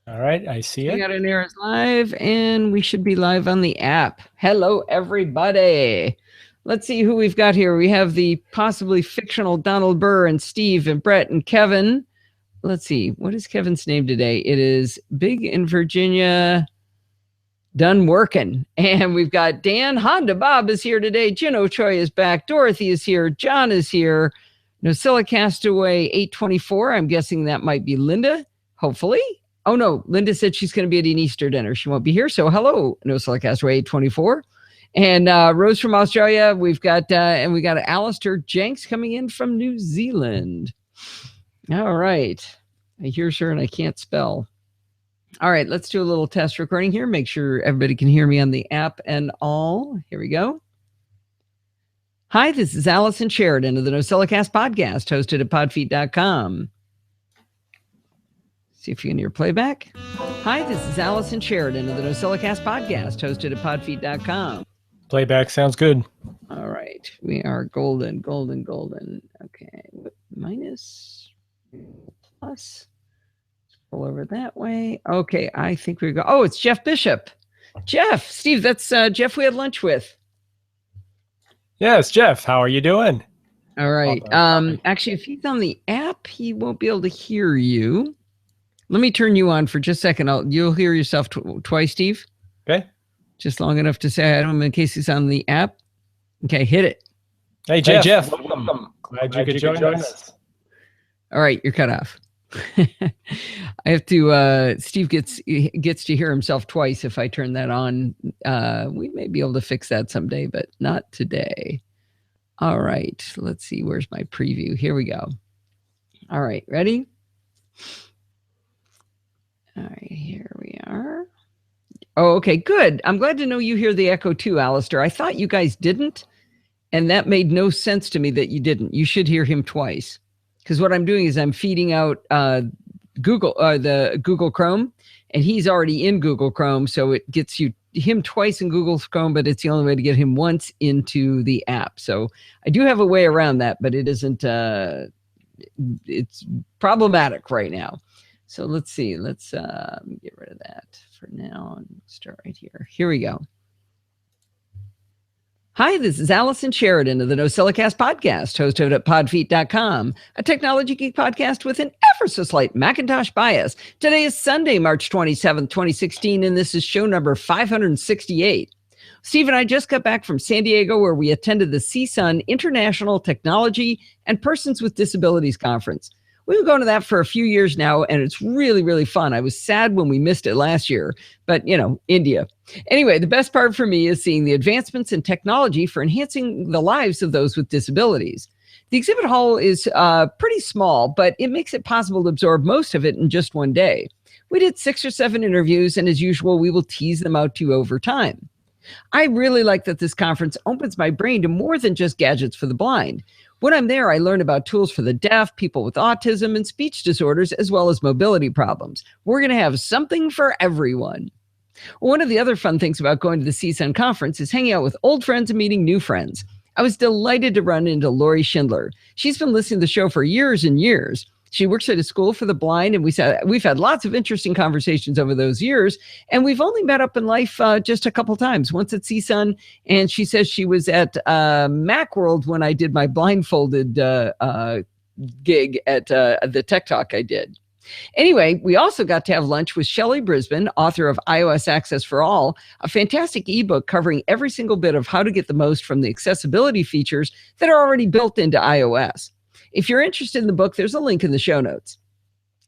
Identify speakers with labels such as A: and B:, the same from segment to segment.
A: All right, I see
B: We
A: it.
B: got an Eras live, and we should be live on the app. Hello, everybody. Let's see who we've got here. We have the possibly fictional Donald Burr and Steve and Brett and Kevin. Let's see. What is Kevin's name today? It is Big in Virginia. Done working. And we've got Dan. Honda Bob is here today. Jino Choi is back. Dorothy is here. John is here. NosillaCast away 824. I'm guessing that might be Linda, hopefully. Oh, no. Linda said she's going to be at an Easter dinner. She won't be here. So hello, NosillaCast away 824. And Rose from Australia. We've got, and we got Alistair Jenks coming in from New Zealand. All right. I hear her and I can't spell. All right, let's do a little test recording here. Make sure everybody can hear me on the app and all. Here we go. Hi, this is Allison Sheridan of the NosillaCast podcast, hosted at podfeet.com. See if you can hear playback. Hi, this is Allison Sheridan of the NosillaCast podcast, hosted at podfeet.com.
A: Playback sounds good.
B: All right, we are golden. Okay, minus, plus. Pull over that way. Okay, I think we go. Oh, it's Jeff Bishop. Jeff, Steve, that's Jeff we had lunch with.
A: Yes, Jeff, how are you doing?
B: All right. Actually, if he's on the app, he won't be able to hear you. Let me turn you on for just a second. You'll hear yourself twice, Steve.
A: Okay.
B: Just long enough to say hi to him in case he's on the app. Okay, hit it.
A: Hey, Jeff. Welcome. Glad you could join us.
B: All right, you're cut off. I have to, Steve gets to hear himself twice if I turn that on. We may be able to fix that someday, but not today. All right, let's see. Where's my preview? Here we go. All right, ready? All right, here we are. Oh, okay, good. I'm glad to know you hear the echo too, Alistair. I thought you guys didn't, and that made no sense to me that you didn't. You should hear him twice. Because what I'm doing is I'm feeding out the Google Chrome, and he's already in Google Chrome, so it gets him twice in Google Chrome, but it's the only way to get him once into the app. So I do have a way around that, but it isn't. It's problematic right now. So let's see. Let's get rid of that for now and start right here. Here we go. Hi, this is Allison Sheridan of the NosillaCast podcast, hosted at podfeet.com, a technology geek podcast with an ever so slight Macintosh bias. Today is Sunday, March 27th, 2016, and this is show number 568. Steve and I just got back from San Diego, where we attended the CSUN International Technology and Persons with Disabilities Conference. We've been going to that for a few years now, and it's really, really fun. I was sad when we missed it last year, but, India. Anyway, the best part for me is seeing the advancements in technology for enhancing the lives of those with disabilities. The exhibit hall is pretty small, but it makes it possible to absorb most of it in just one day. We did 6 or 7 interviews, and as usual, we will tease them out to you over time. I really like that this conference opens my brain to more than just gadgets for the blind. When I'm there, I learn about tools for the deaf, people with autism, and speech disorders, as well as mobility problems. We're going to have something for everyone. One of the other fun things about going to the CSUN conference is hanging out with old friends and meeting new friends. I was delighted to run into Lori Schindler. She's been listening to the show for years and years. She works at a school for the blind, and we've had lots of interesting conversations over those years, and we've only met up in life just a couple times, once at CSUN, and she says she was at Macworld when I did my blindfolded gig at the Tech Talk I did. Anyway, we also got to have lunch with Shelley Brisbane, author of iOS Access for All, a fantastic ebook covering every single bit of how to get the most from the accessibility features that are already built into iOS. If you're interested in the book, there's a link in the show notes.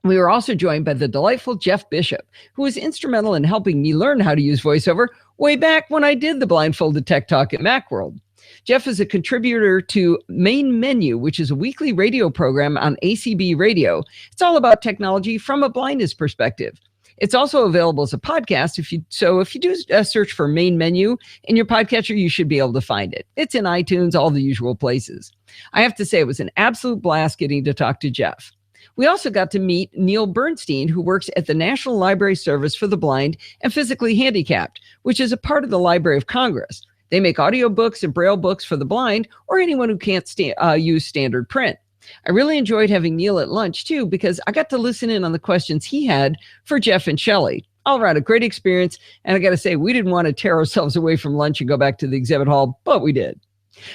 B: We were also joined by the delightful Jeff Bishop, who was instrumental in helping me learn how to use VoiceOver way back when I did the Blindfolded Tech Talk at Macworld. Jeff is a contributor to Main Menu, which is a weekly radio program on ACB Radio. It's all about technology from a blindness perspective. It's also available as a podcast. If you do a search for Main Menu in your podcatcher, you should be able to find it. It's in iTunes, all the usual places. I have to say it was an absolute blast getting to talk to Jeff. We also got to meet Neil Bernstein, who works at the National Library Service for the Blind and Physically Handicapped, which is a part of the Library of Congress. They make audiobooks and braille books for the blind or anyone who can't use standard print. I really enjoyed having Neil at lunch too, because I got to listen in on the questions he had for Jeff and Shelley. All around a great experience. And I got to say, we didn't want to tear ourselves away from lunch and go back to the exhibit hall, but we did.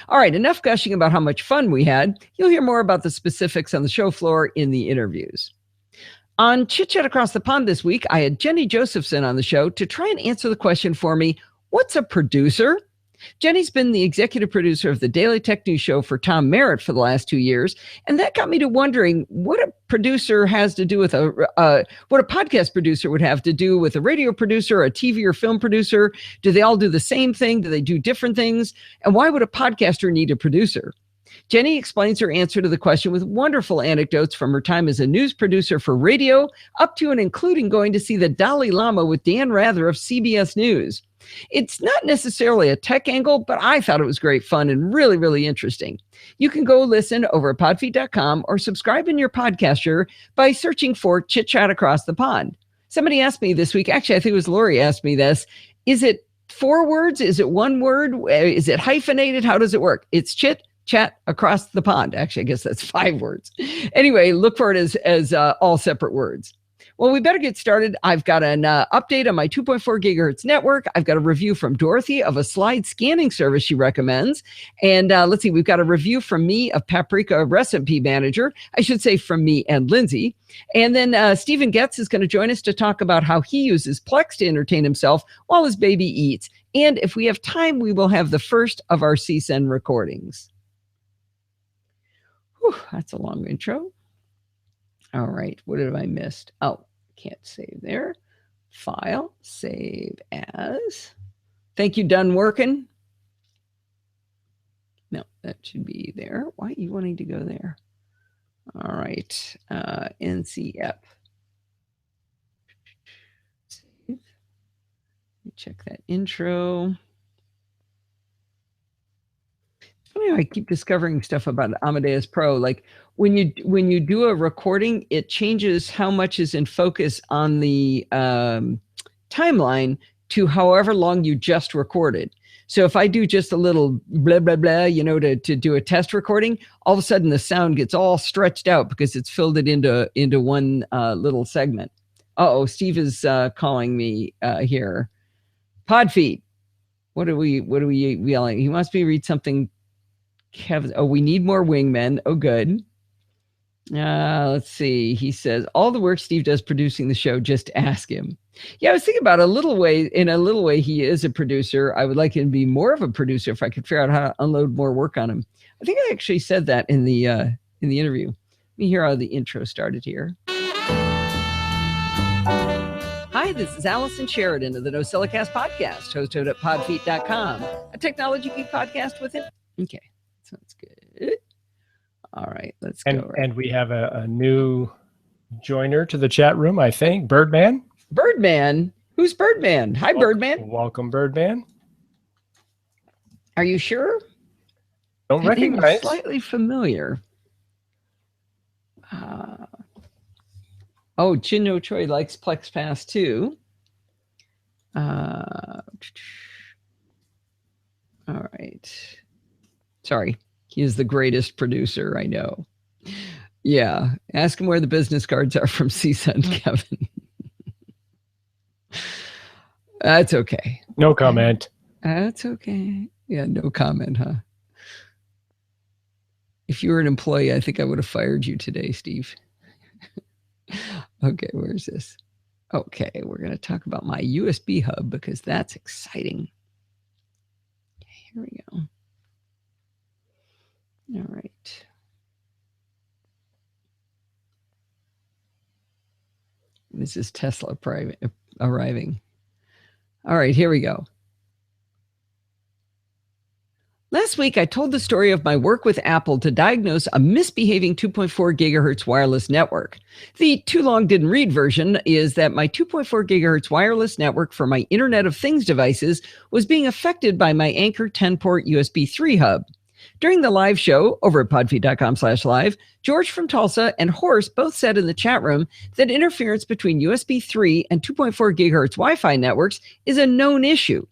B: All right, enough gushing about how much fun we had. You'll hear more about the specifics on the show floor in the interviews. On Chit Chat Across the Pond this week, I had Jenny Josephson on the show to try and answer the question for me, what's a producer? Jenny's been the executive producer of the Daily Tech News Show for Tom Merritt for the last 2 years. And that got me to wondering what a producer has to do with what a podcast producer would have to do with a radio producer, a TV or film producer. Do they all do the same thing? Do they do different things? And why would a podcaster need a producer? Jenny explains her answer to the question with wonderful anecdotes from her time as a news producer for radio, up to and including going to see the Dalai Lama with Dan Rather of CBS News. It's not necessarily a tech angle, but I thought it was great fun and really, really interesting. You can go listen over at podfeet.com or subscribe in your podcatcher by searching for Chit Chat Across the Pond. Somebody asked me this week, actually, I think it was Lori asked me this, is it 4 words? Is it 1 word? Is it hyphenated? How does it work? It's Chit Chat Across the Pond. Actually, I guess that's 5 words. Anyway, look for it as all separate words. Well, we better get started. I've got an update on my 2.4 gigahertz network. I've got a review from Dorothy of a slide scanning service she recommends. And let's see, we've got a review from me of Paprika Recipe Manager. I should say from me and Lindsay. And then Stephen Getz is going to join us to talk about how he uses Plex to entertain himself while his baby eats. And if we have time, we will have the first of our CSEN recordings. Whew, that's a long intro. All right, what have I missed? Oh, can't save there. File, save as. Thank you, done working. No, that should be there. Why are you wanting to go there? All right, NCF. Save. Let me check that intro. Funny how I keep discovering stuff about Amadeus Pro. Like when you do a recording, it changes how much is in focus on the timeline to however long you just recorded. So if I do just a little blah, blah, blah, to do a test recording, all of a sudden the sound gets all stretched out because it's filled it into one little segment. Uh-oh, Steve is calling me here. Podfeet. What are we yelling? He wants me to read something. Kevin, we need more wingmen. Oh, good. Let's see. He says, all the work Steve does producing the show, just ask him. Yeah, I was thinking about in a little way, he is a producer. I would like him to be more of a producer if I could figure out how to unload more work on him. I think I actually said that in the interview. Let me hear how the intro started here. Hi, this is Allison Sheridan of the NosillaCast podcast, hosted at podfeet.com, a technology geek podcast with it. Okay. Sounds good. All right, let's go.
A: And we have a new joiner to the chat room, I think. Birdman.
B: Birdman? Who's Birdman? Hi, Birdman.
A: Welcome, Birdman.
B: Are you sure?
A: Don't recognize.
B: Slightly familiar. Chin-No Choi likes Plex Pass too. All right. Sorry, he is the greatest producer I know. Yeah, ask him where the business cards are from CSUN, Kevin. That's okay.
A: No comment.
B: That's okay. Yeah, no comment, huh? If you were an employee, I think I would have fired you today, Steve. Okay, where's this? Okay, we're going to talk about my USB hub because that's exciting. Here we go. All right. This is Tesla arriving. All right, here we go. Last week, I told the story of my work with Apple to diagnose a misbehaving 2.4 gigahertz wireless network. The too long didn't read version is that my 2.4 gigahertz wireless network for my Internet of Things devices was being affected by my Anchor 10-port USB 3 hub. During the live show over at podfeet.com/live, George from Tulsa and Horst both said in the chat room that interference between USB 3 and 2.4 gigahertz Wi-Fi networks is a known issue.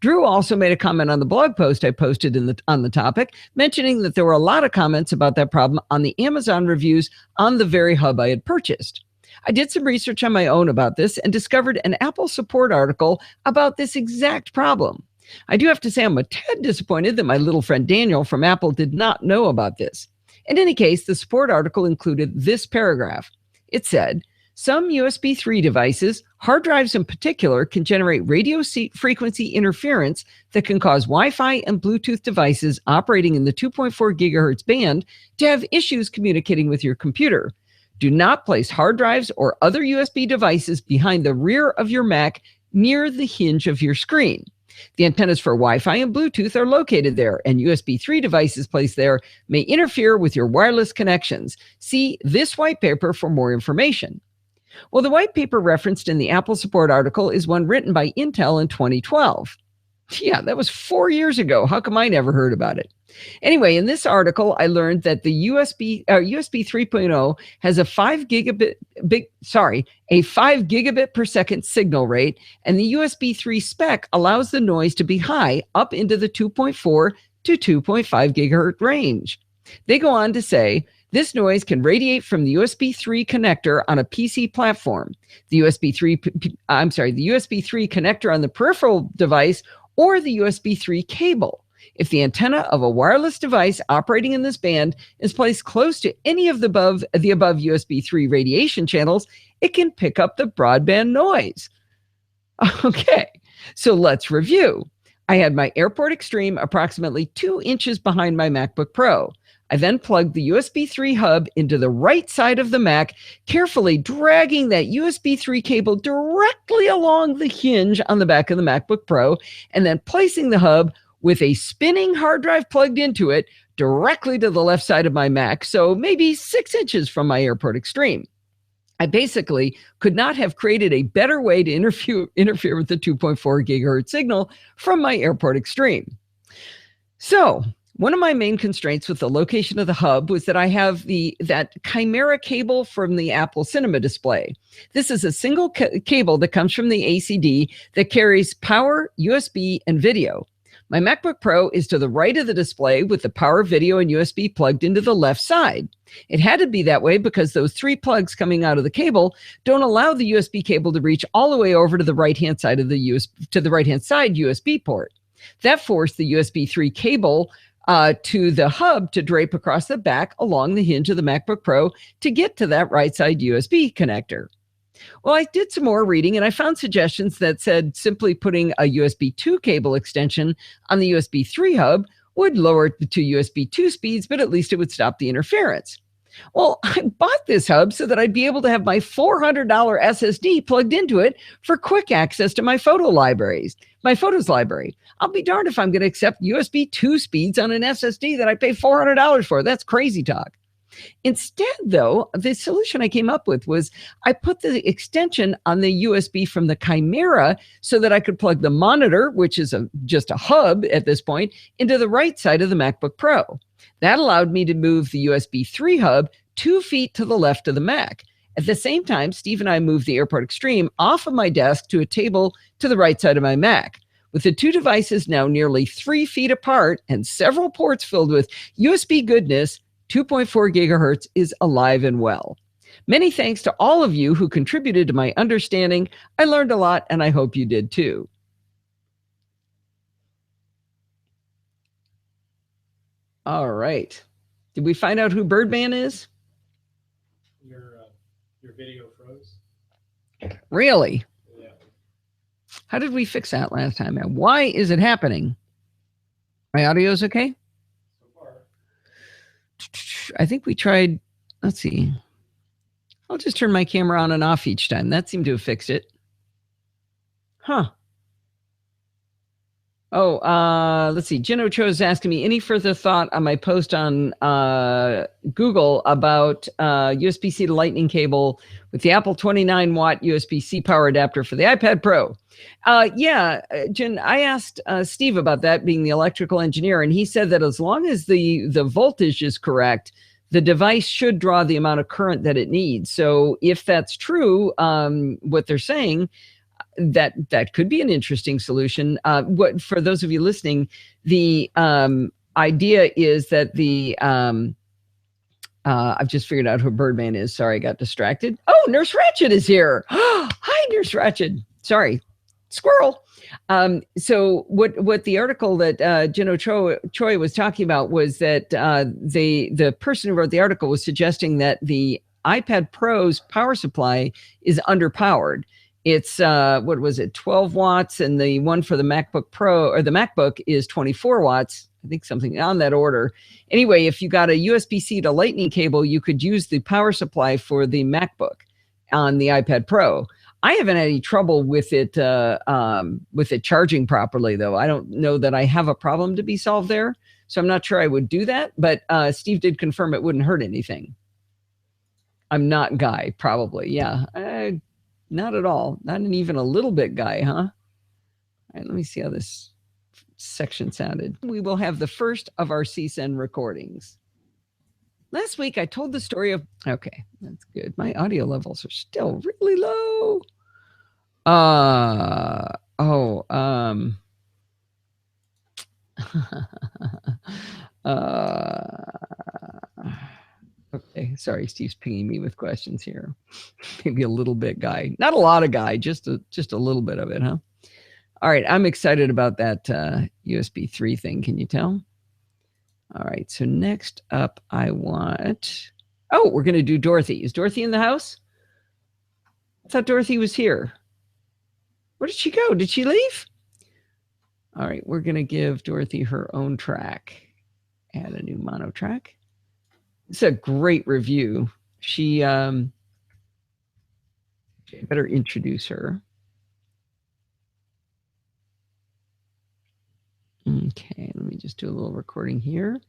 B: Drew also made a comment on the blog post I posted on the topic, mentioning that there were a lot of comments about that problem on the Amazon reviews on the very hub I had purchased. I did some research on my own about this and discovered an Apple support article about this exact problem. I do have to say I'm a tad disappointed that my little friend Daniel from Apple did not know about this. In any case, the support article included this paragraph. It said, some USB 3 devices, hard drives in particular, can generate radio frequency interference that can cause Wi-Fi and Bluetooth devices operating in the 2.4 gigahertz band to have issues communicating with your computer. Do not place hard drives or other USB devices behind the rear of your Mac near the hinge of your screen. The antennas for Wi-Fi and Bluetooth are located there, and USB 3 devices placed there may interfere with your wireless connections. See this white paper for more information. Well, the white paper referenced in the Apple support article is one written by Intel in 2012. Yeah, that was 4 years ago. How come I never heard about it? Anyway, in this article, I learned that the USB 3.0 has a 5 gigabit per second signal rate, and the USB 3 spec allows the noise to be high up into the 2.4 to 2.5 gigahertz range. They go on to say, this noise can radiate from the USB 3 connector on a PC platform, the USB 3 connector on the peripheral device, or the USB 3 cable. If the antenna of a wireless device operating in this band is placed close to any of the above USB 3 radiation channels, it can pick up the broadband noise. Okay, so let's review. I had my AirPort Extreme approximately 2 inches behind my MacBook Pro. I then plugged the USB 3 hub into the right side of the Mac, carefully dragging that USB 3 cable directly along the hinge on the back of the MacBook Pro, and then placing the hub with a spinning hard drive plugged into it directly to the left side of my Mac, so maybe 6 inches from my AirPort Extreme. I basically could not have created a better way to interfere with the 2.4 gigahertz signal from my AirPort Extreme. So, one of my main constraints with the location of the hub was that I have that Chimera cable from the Apple Cinema display. This is a single cable that comes from the ACD that carries power, USB, and video. My MacBook Pro is to the right of the display with the power, video, and USB plugged into the left side. It had to be that way because those 3 plugs coming out of the cable don't allow the USB cable to reach all the way over to the right-hand side of the USB port. That forced the USB 3 cable to the hub to drape across the back along the hinge of the MacBook Pro to get to that right side USB connector. Well, I did some more reading and I found suggestions that said simply putting a USB 2 cable extension on the USB 3 hub would lower it to USB 2 speeds, but at least it would stop the interference. Well, I bought this hub so that I'd be able to have my $400 SSD plugged into it for quick access to my photos library. I'll be darned if I'm going to accept USB 2 speeds on an SSD that I pay $400 for. That's crazy talk. Instead, though, the solution I came up with was I put the extension on the USB from the Chimera so that I could plug the monitor, which is just a hub at this point, into the right side of the MacBook Pro. That allowed me to move the USB 3 hub 2 feet to the left of the Mac. At the same time, Steve and I moved the AirPort Extreme off of my desk to a table to the right side of my Mac. With the 2 devices now nearly 3 feet apart and several ports filled with USB goodness, 2.4 gigahertz is alive and well. Many thanks to all of you who contributed to my understanding. I learned a lot, and I hope you did too. All right. Did we find out who Birdman is?
A: Your video froze.
B: Really?
A: Yeah.
B: How did we fix that last time? And why is it happening? My audio's okay?
A: So far.
B: I think we tried, let's see. I'll just turn my camera on and off each time. That seemed to have fixed it. Huh. Oh, let's see. Jino Cho is asking me any further thought on my post on Google about USB-C to Lightning cable with the Apple 29-watt USB-C power adapter for the iPad Pro. Yeah, Jen, I asked Steve about that, being the electrical engineer, and he said that as long as the voltage is correct, the device should draw the amount of current that it needs. So if that's true, what they're saying, That could be an interesting solution. What for those of you listening, the idea is that the I've just figured out who Birdman is. Sorry, I got distracted. Oh, Nurse Ratched is here. Hi, Nurse Ratched. Sorry, squirrel. So what the article that Jino Choi was talking about was that the person who wrote the article was suggesting that the iPad Pro's power supply is underpowered. It's what was it, 12 watts, and the one for the MacBook Pro or the MacBook is 24 watts. I think something on that order. Anyway, if you got a USB-C to Lightning cable, you could use the power supply for the MacBook on the iPad Pro. I haven't had any trouble with it charging properly, though. I don't know that I have a problem to be solved there, so I'm not sure I would do that. But Steve did confirm it wouldn't hurt anything. I'm not Guy, probably. Yeah, not at all. Not even a little bit Guy, huh? All right, let me see how this section sounded. We will have the first of our CSEN recordings. Last week, I told the story of... Okay, that's good. My audio levels are still really low. Okay, sorry, Steve's pinging me with questions here. Maybe a little bit Guy. Not a lot of Guy, just a little bit of it, huh? All right, I'm excited about that USB 3 thing. Can you tell? All right, so next up, I want... Oh, we're going to do Dorothy. Is Dorothy in the house? I thought Dorothy was here. Where did she go? Did she leave? All right, we're going to give Dorothy her own track. Add a new mono track. It's a great review. She better introduce her. Okay, let me just do a little recording here.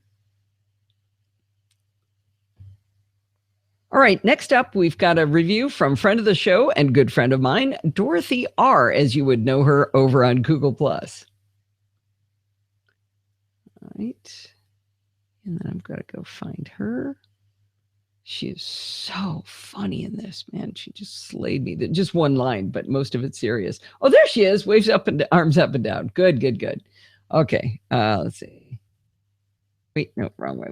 B: All right, next up, we've got a review from friend of the show and good friend of mine, Dorothy R., as you would know her over on Google+. All right, and then I've got to go find her. She is so funny in this, man. She just slayed me. Just one line, but most of it's serious. Oh, there she is, waves up and arms up and down. Good, good, good. Okay, let's see. Wait, no, wrong way.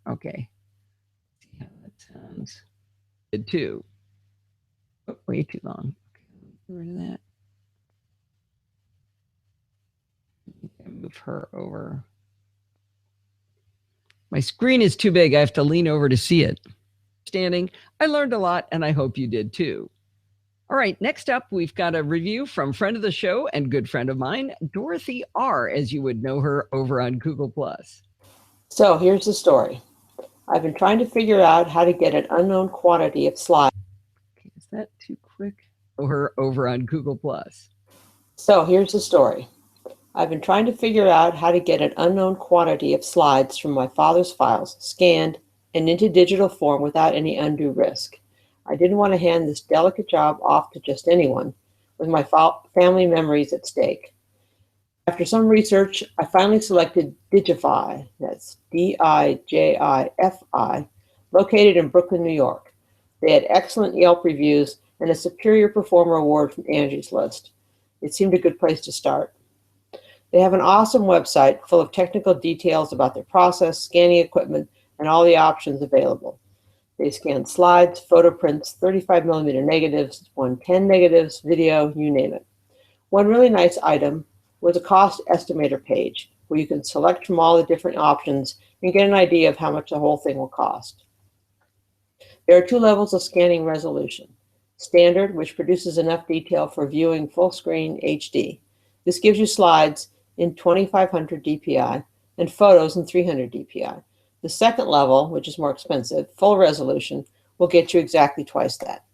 B: Okay. Let's see how that sounds. Did too. Oh, way too long. Okay, get rid of that. Move her over. My screen is too big. I have to lean over to see it. Standing, I learned a lot, and I hope you did too. All right, next up, we've got a review from friend of the show and good friend of mine, Dorothy R., as you would know her over on Google+.
C: So here's the story. I've been trying to figure out how to get an unknown quantity of slides.
B: Okay, is that too quick? Her over on Google+.
C: So here's the story. I've been trying to figure out how to get an unknown quantity of slides from my father's files scanned and into digital form without any undue risk. I didn't want to hand this delicate job off to just anyone, with my family memories at stake. After some research, I finally selected Digify, that's D-I-J-I-F-I, located in Brooklyn, New York. They had excellent Yelp reviews and a Superior Performer Award from Angie's List. It seemed a good place to start. They have an awesome website full of technical details about their process, scanning equipment, and all the options available. They scan slides, photo prints, 35mm negatives, 110 negatives, video, you name it. One really nice item was a cost estimator page where you can select from all the different options and get an idea of how much the whole thing will cost. There are two levels of scanning resolution. Standard, which produces enough detail for viewing full screen HD. This gives you slides in 2500 DPI and photos in 300 DPI. The second level, which is more expensive, full resolution, will get you exactly twice that.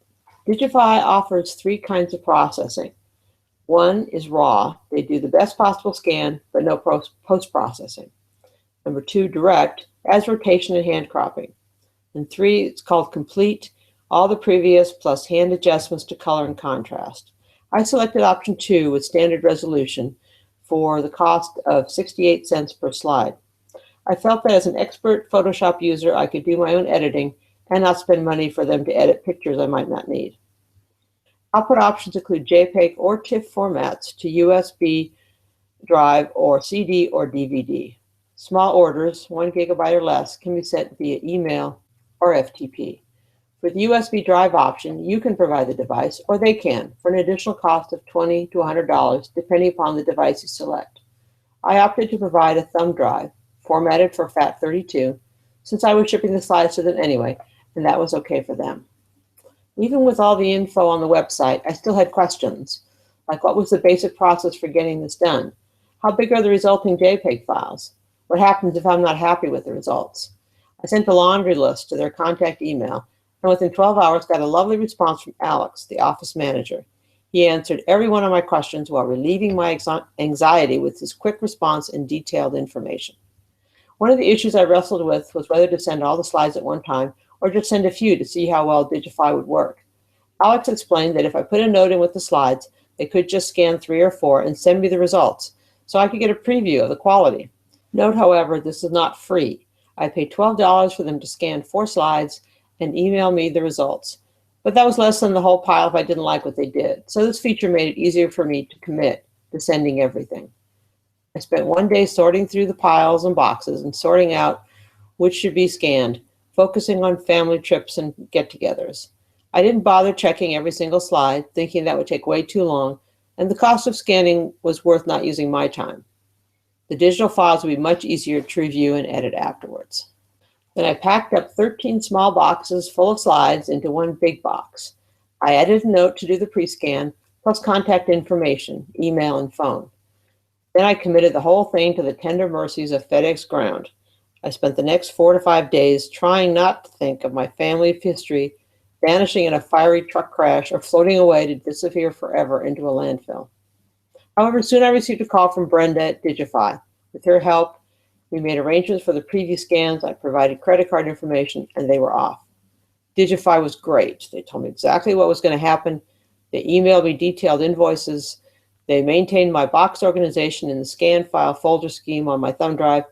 C: Digify offers three kinds of processing. One is raw. They do the best possible scan, but no post-processing. Number two, direct, adds rotation and hand cropping. And three, it's called complete, all the previous plus hand adjustments to color and contrast. I selected option 2 with standard resolution for the cost of 68 cents per slide. I felt that as an expert Photoshop user, I could do my own editing and not spend money for them to edit pictures I might not need. Output options include JPEG or TIFF formats to USB drive or CD or DVD. Small orders, 1 gigabyte or less, can be sent via email or FTP. For the USB drive option, you can provide the device, or they can, for an additional cost of $20 to $100, depending upon the device you select. I opted to provide a thumb drive, formatted for FAT32, since I was shipping the slides to them anyway, and that was okay for them. Even with all the info on the website, I still had questions, like what was the basic process for getting this done? How big are the resulting JPEG files? What happens if I'm not happy with the results? I sent a laundry list to their contact email, and within 12 hours got a lovely response from Alex, the office manager. He answered every one of my questions while relieving my anxiety with his quick response and detailed information. One of the issues I wrestled with was whether to send all the slides at one time or just send a few to see how well Digify would work. Alex explained that if I put a note in with the slides, they could just scan 3 or 4 and send me the results, so I could get a preview of the quality. Note, however, this is not free. I paid $12 for them to scan 4 slides and email me the results. But that was less than the whole pile if I didn't like what they did. So this feature made it easier for me to commit to sending everything. I spent one day sorting through the piles and boxes and sorting out which should be scanned, focusing on family trips and get-togethers. I didn't bother checking every single slide, thinking that would take way too long, and the cost of scanning was worth not using my time. The digital files would be much easier to review and edit afterwards. Then I packed up 13 small boxes full of slides into one big box. I added a note to do the pre-scan, plus contact information, email and phone. Then I committed the whole thing to the tender mercies of FedEx Ground. I spent the next 4 to 5 days trying not to think of my family history vanishing in a fiery truck crash or floating away to disappear forever into a landfill. However, soon I received a call from Brenda at Digify. With her help, we made arrangements for the preview scans, I provided credit card information, and they were off. Digify was great. They told me exactly what was going to happen. They emailed me detailed invoices. They maintained my box organization in the scan file folder scheme on my thumb drive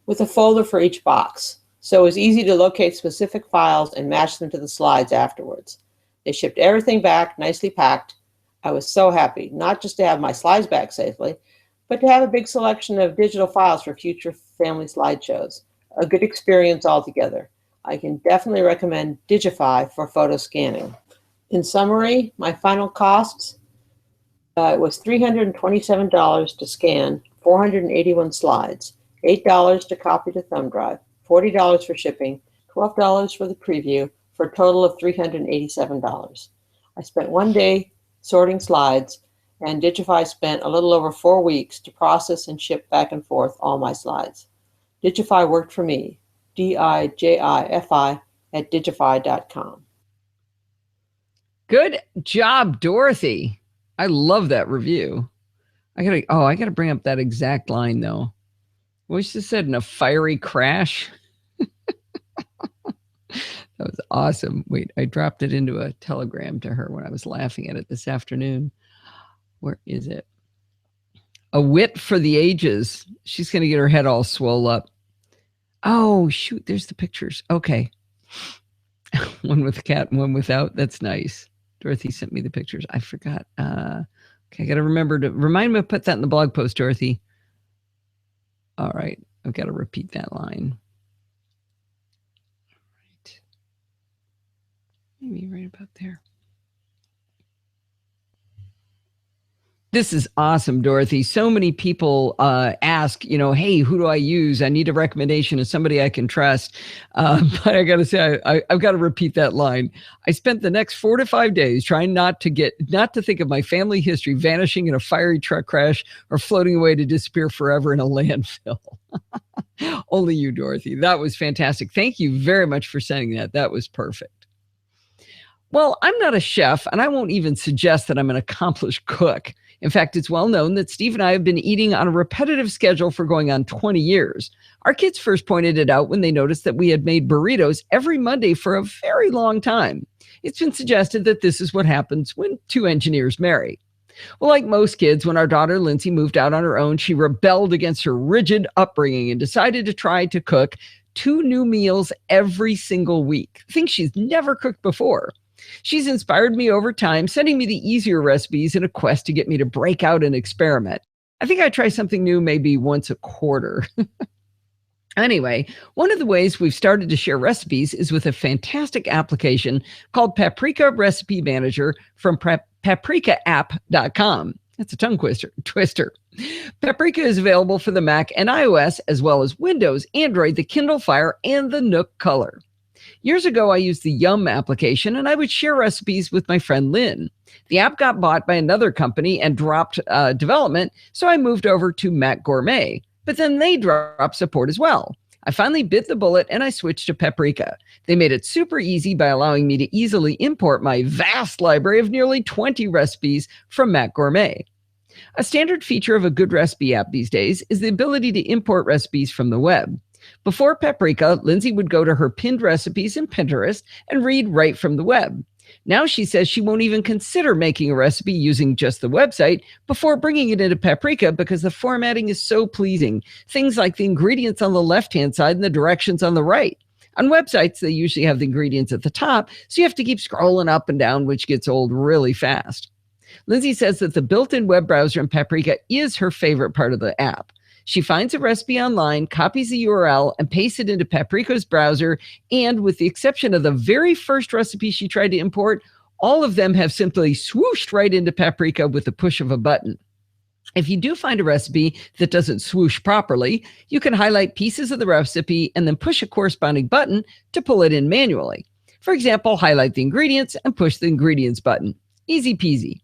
C: with a folder for each box. So it was easy to locate specific files and match them to the slides afterwards. They shipped everything back, nicely packed. I was so happy, not just to have my slides back safely, but to have a big selection of digital files for future family slideshows. A good experience altogether. I can definitely recommend Digify for photo scanning. In summary, my final costs was $327 to scan 481 slides, $8 to copy to thumb drive, $40 for shipping, $12 for the preview, for a total of $387. I spent one day sorting slides, and Digify spent a little over 4 weeks to process and ship back and forth all my slides. Digify worked for me, DIJIFI at digify.com.
B: Good job, Dorothy. I love that review. I gotta bring up that exact line though. What she said, in a fiery crash. That was awesome. Wait, I dropped it into a telegram to her when I was laughing at it this afternoon. Where is it? A wit for the ages. She's going to get her head all swole up. Oh, shoot. There's the pictures. Okay. One with a cat and one without. That's nice. Dorothy sent me the pictures. I forgot. Okay, I got to remember to remind me to put that in the blog post, Dorothy. All right. I've got to repeat that line. Maybe right about there. This is awesome, Dorothy. So many people ask, hey, who do I use? I need a recommendation of somebody I can trust. But I got to say, I've got to repeat that line. I spent the next 4 to 5 days trying not to think of my family history vanishing in a fiery truck crash or floating away to disappear forever in a landfill. Only you, Dorothy. That was fantastic. Thank you very much for sending that. That was perfect. Well, I'm not a chef, and I won't even suggest that I'm an accomplished cook. In fact, it's well known that Steve and I have been eating on a repetitive schedule for going on 20 years. Our kids first pointed it out when they noticed that we had made burritos every Monday for a very long time. It's been suggested that this is what happens when 2 engineers marry. Well, like most kids, when our daughter Lindsay moved out on her own, she rebelled against her rigid upbringing and decided to try to cook 2 new meals every single week, things she's never cooked before. She's inspired me over time, sending me the easier recipes in a quest to get me to break out and experiment. I think I try something new maybe once a quarter. Anyway, one of the ways we've started to share recipes is with a fantastic application called Paprika Recipe Manager from paprikaapp.com. That's a tongue twister. Paprika is available for the Mac and iOS, as well as Windows, Android, the Kindle Fire, and the Nook Color. Years ago, I used the Yum application, and I would share recipes with my friend Lynn. The app got bought by another company and dropped development, so I moved over to Mac Gourmet. But then they dropped support as well. I finally bit the bullet and I switched to Paprika. They made it super easy by allowing me to easily import my vast library of nearly 20 recipes from Mac Gourmet. A standard feature of a good recipe app these days is the ability to import recipes from the web. Before Paprika, Lindsay would go to her pinned recipes in Pinterest and read right from the web. Now she says she won't even consider making a recipe using just the website before bringing it into Paprika because the formatting is so pleasing. Things like the ingredients on the left-hand side and the directions on the right. On websites, they usually have the ingredients at the top, so you have to keep scrolling up and down, which gets old really fast. Lindsay says that the built-in web browser in Paprika is her favorite part of the app. She finds a recipe online, copies the URL, and pastes it into Paprika's browser. And with the exception of the very first recipe she tried to import, all of them have simply swooshed right into Paprika with the push of a button. If you do find a recipe that doesn't swoosh properly, you can highlight pieces of the recipe and then push a corresponding button to pull it in manually. For example, highlight the ingredients and push the ingredients button. Easy peasy.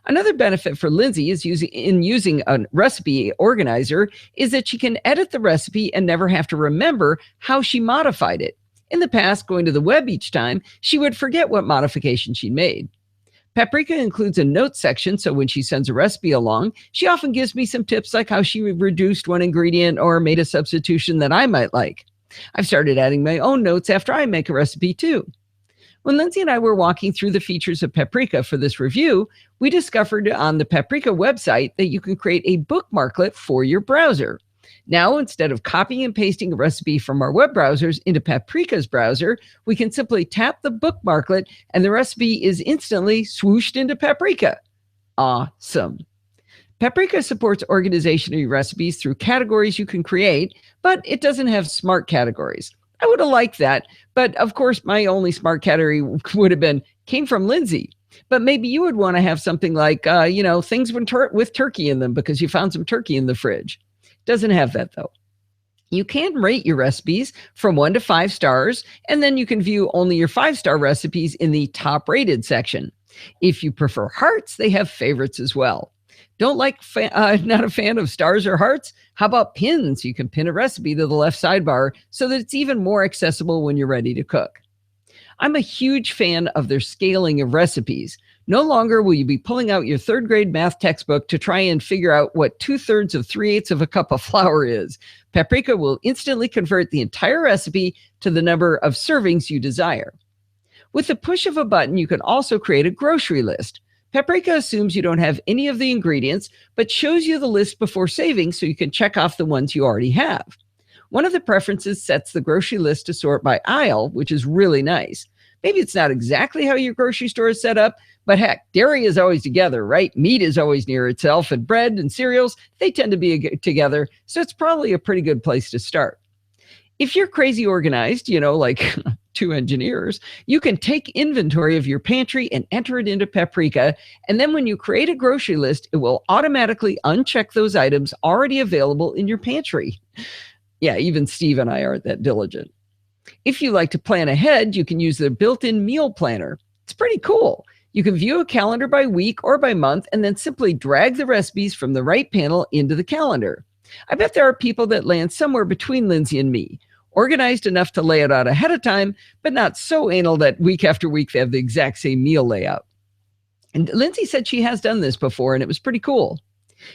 B: Another benefit for Lindsay is using a recipe organizer is that she can edit the recipe and never have to remember how she modified it. In the past, going to the web each time, she would forget what modification she'd made. Paprika includes a notes section, so when she sends a recipe along, she often gives me some tips like how she reduced one ingredient or made a substitution that I might like. I've started adding my own notes after I make a recipe too. When Lindsay and I were walking through the features of Paprika for this review, we discovered on the Paprika website that you can create a bookmarklet for your browser. Now, instead of copying and pasting a recipe from our web browsers into Paprika's browser, we can simply tap the bookmarklet and the recipe is instantly swooshed into Paprika. Awesome. Paprika supports organization of your recipes through categories you can create, but it doesn't have smart categories. I would have liked that, but of course, my only smart category would have been came from Lindsay. But maybe you would want to have something like, things with turkey in them because you found some turkey in the fridge. Doesn't have that though. You can rate your recipes from 1 to 5 stars, and then you can view only your 5-star recipes in the top rated section. If you prefer hearts, they have favorites as well. Not a fan of stars or hearts? How about pins? You can pin a recipe to the left sidebar so that it's even more accessible when you're ready to cook. I'm a huge fan of their scaling of recipes. No longer will you be pulling out your 3rd grade math textbook to try and figure out what 2/3 of 3/8 of a cup of flour is. Paprika will instantly convert the entire recipe to the number of servings you desire. With the push of a button, you can also create a grocery list. Paprika assumes you don't have any of the ingredients, but shows you the list before saving so you can check off the ones you already have. One of the preferences sets the grocery list to sort by aisle, which is really nice. Maybe it's not exactly how your grocery store is set up, but heck, dairy is always together, right? Meat is always near itself, and bread and cereals, they tend to be together, so it's probably a pretty good place to start. If you're crazy organized, like 2 engineers, you can take inventory of your pantry and enter it into Paprika. And then when you create a grocery list, it will automatically uncheck those items already available in your pantry. Yeah, even Steve and I aren't that diligent. If you like to plan ahead, you can use the built-in meal planner. It's pretty cool. You can view a calendar by week or by month and then simply drag the recipes from the right panel into the calendar. I bet there are people that land somewhere between Lindsay and me, organized enough to lay it out ahead of time, but not so anal that week after week they have the exact same meal layout. And Lindsay said she has done this before, and it was pretty cool.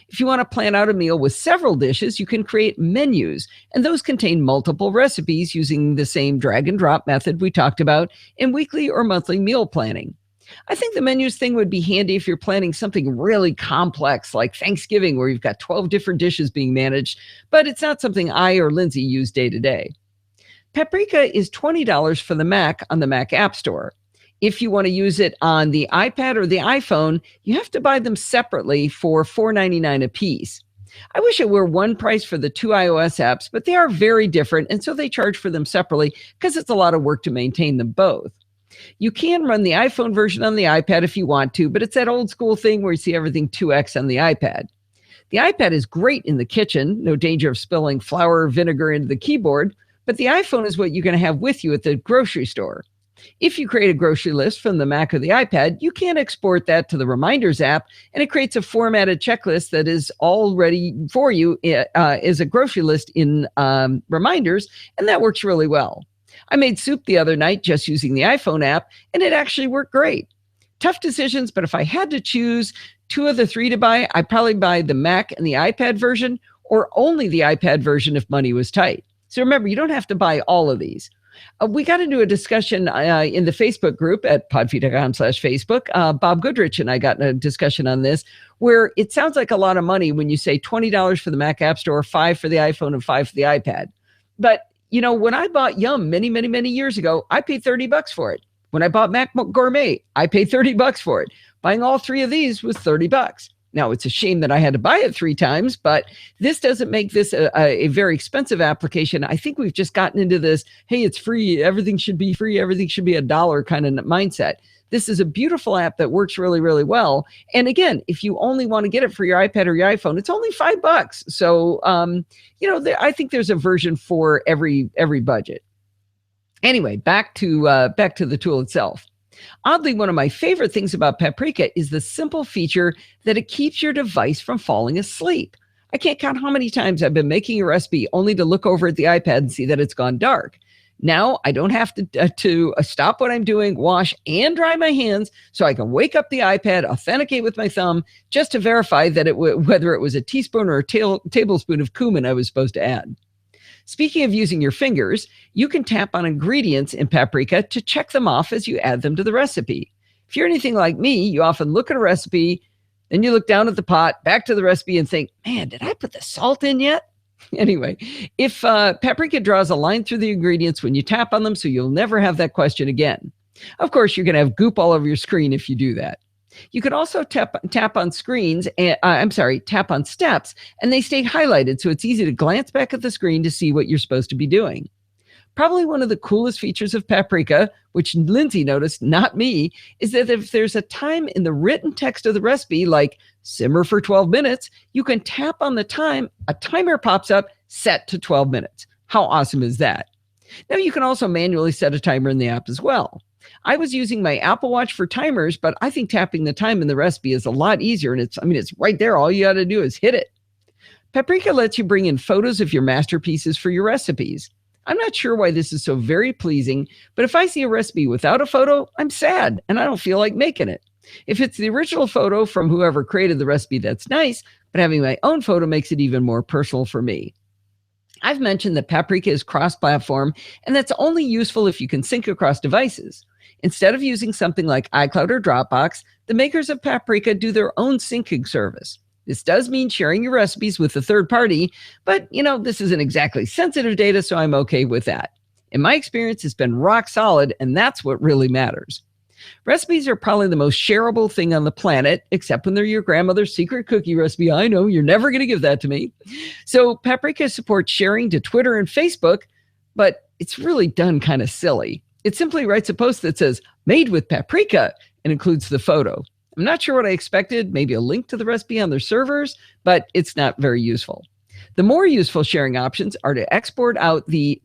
B: If you want to plan out a meal with several dishes, you can create menus, and those contain multiple recipes using the same drag and drop method we talked about in weekly or monthly meal planning. I think the menus thing would be handy if you're planning something really complex like Thanksgiving where you've got 12 different dishes being managed, but it's not something I or Lindsay use day to day. Paprika is $20 for the Mac on the Mac App Store. If you want to use it on the iPad or the iPhone, you have to buy them separately for $4.99 a piece. I wish it were one price for the two iOS apps, but they are very different, and so they charge for them separately because it's a lot of work to maintain them both. You can run the iPhone version on the iPad if you want to, but it's that old school thing where you see everything 2x on the iPad. The iPad is great in the kitchen, no danger of spilling flour or vinegar into the keyboard, but the iPhone is what you're going to have with you at the grocery store. If you create a grocery list from the Mac or the iPad, you can export that to the Reminders app, and it creates a formatted checklist that is all ready for you as a grocery list in Reminders, and that works really well. I made soup the other night just using the iPhone app, and it actually worked great. Tough decisions, but if I had to choose two of the three to buy, I'd probably buy the Mac and the iPad version, or only the iPad version if money was tight. So remember, you don't have to buy all of these. We got into a discussion in the Facebook group at podfeet.com/Facebook. Bob Goodrich and I got in a discussion on this, where it sounds like a lot of money when you say $20 for the Mac App Store, $5 for the iPhone, and $5 for the iPad. But, you know, when I bought Yum many, many, many years ago, I paid $30 for it. When I bought Mac Gourmet, I paid $30 for it. Buying all three of these was $30. Now, it's a shame that I had to buy it 3 times, but this doesn't make this a very expensive application. I think we've just gotten into this, hey, it's free, everything should be free, everything should be $1 kind of mindset. This is a beautiful app that works really, really well. And again, if you only want to get it for your iPad or your iPhone, it's only $5. So, I think there's a version for every budget. Anyway, back to the tool itself. Oddly, one of my favorite things about Paprika is the simple feature that it keeps your device from falling asleep. I can't count how many times I've been making a recipe only to look over at the iPad and see that it's gone dark. Now I don't have to stop what I'm doing, wash and dry my hands, so I can wake up the iPad, authenticate with my thumb, just to verify that whether it was a teaspoon or a tablespoon of cumin I was supposed to add. Speaking of using your fingers, you can tap on ingredients in Paprika to check them off as you add them to the recipe. If you're anything like me, you often look at a recipe, then you look down at the pot, back to the recipe and think, man, did I put the salt in yet? Anyway, if Paprika draws a line through the ingredients when you tap on them, so you'll never have that question again. Of course, you're going to have goop all over your screen if you do that. You could also tap on tap on steps, and they stay highlighted, so it's easy to glance back at the screen to see what you're supposed to be doing. Probably one of the coolest features of Paprika, which Lindsay noticed, not me, is that if there's a time in the written text of the recipe, like simmer for 12 minutes, you can tap on the time, a timer pops up, set to 12 minutes. How awesome is that? Now you can also manually set a timer in the app as well. I was using my Apple Watch for timers, but I think tapping the time in the recipe is a lot easier, and it's right there. All you got to do is hit it. Paprika lets you bring in photos of your masterpieces for your recipes. I'm not sure why this is so very pleasing, but if I see a recipe without a photo, I'm sad and I don't feel like making it. If it's the original photo from whoever created the recipe, that's nice, but having my own photo makes it even more personal for me. I've mentioned that Paprika is cross-platform, and that's only useful if you can sync across devices. Instead of using something like iCloud or Dropbox, the makers of Paprika do their own syncing service. This does mean sharing your recipes with a third party, but this isn't exactly sensitive data, so I'm okay with that. In my experience, it's been rock solid, and that's what really matters. Recipes are probably the most shareable thing on the planet, except when they're your grandmother's secret cookie recipe. I know, you're never going to give that to me. So Paprika supports sharing to Twitter and Facebook, but it's really done kind of silly. It simply writes a post that says, made with Paprika, and includes the photo. I'm not sure what I expected, maybe a link to the recipe on their servers, but it's not very useful. The more useful sharing options are to export out the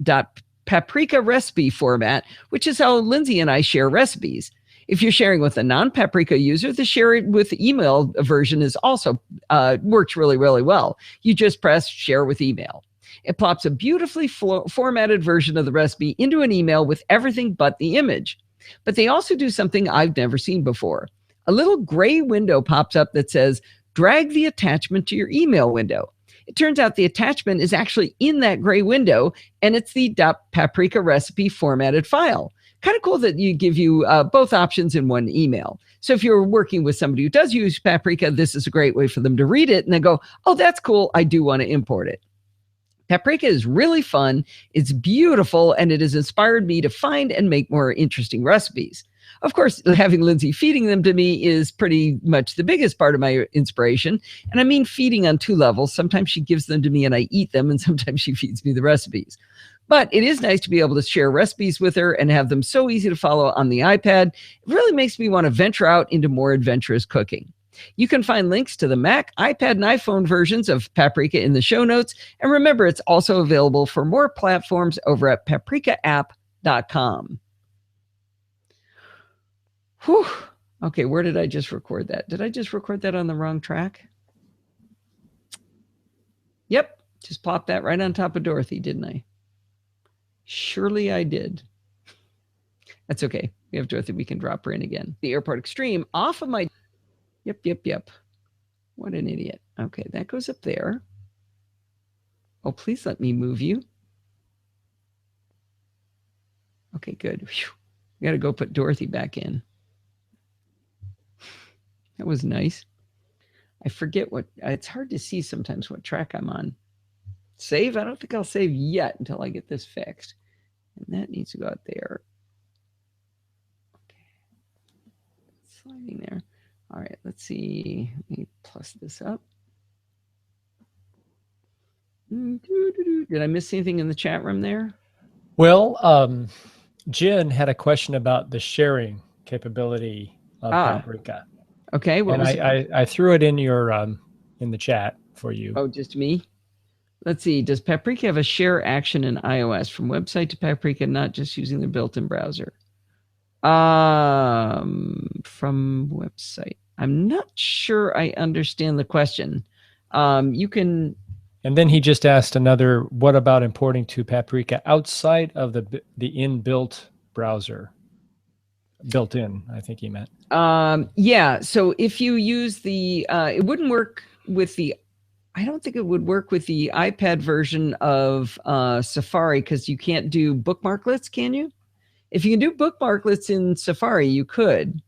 B: .paprika recipe format, which is how Lindsay and I share recipes. If you're sharing with a non-Paprika user, the share it with email version is also works really, really well. You just press share with email. It plops a beautifully formatted version of the recipe into an email with everything but the image. But they also do something I've never seen before. A little gray window pops up that says, drag the attachment to your email window. It turns out the attachment is actually in that gray window, and it's the .paprika recipe formatted file. Kind of cool that you give you both options in one email. So if you're working with somebody who does use Paprika, this is a great way for them to read it and then go, oh, that's cool. I do want to import it. Paprika is really fun. It's beautiful, and it has inspired me to find and make more interesting recipes. Of course, having Lindsay feeding them to me is pretty much the biggest part of my inspiration. And I mean feeding on two levels. Sometimes she gives them to me and I eat them, and sometimes she feeds me the recipes. But it is nice to be able to share recipes with her and have them so easy to follow on the iPad. It really makes me want to venture out into more adventurous cooking. You can find links to the Mac, iPad, and iPhone versions of Paprika in the show notes. And remember, it's also available for more platforms over at paprikaapp.com. Whew. Okay, where did I just record that? Did I just record that on the wrong track? Yep, just popped that right on top of Dorothy, didn't I? Surely I did. That's okay. We have Dorothy. We can drop her in again. The Airport Extreme off of my... Yep. What an idiot. Okay, that goes up there. Oh, please let me move you. Okay, good. Whew. We got to go put Dorothy back in. That was nice. I forget what... It's hard to see sometimes what track I'm on. Save? I don't think I'll save yet until I get this fixed. And that needs to go out there. Okay. Sliding there. All right, let's see. Let me plus this up. Did I miss anything in the chat room there?
A: Well, Jen had a question about the sharing capability of Paprika.
B: Okay.
A: And I threw it in your in the chat for you.
B: Oh, just me? Let's see. Does Paprika have a share action in iOS from website to Paprika, not just using the built-in browser? From website. I'm not sure I understand the question. You can...
A: And then he just asked another, what about importing to Paprika outside of the inbuilt browser? Built in, I think he meant.
B: Yeah, so if you use the, it wouldn't work with the, I don't think it would work with the iPad version of Safari because you can't do bookmarklets, can you? If you can do bookmarklets in Safari, you could.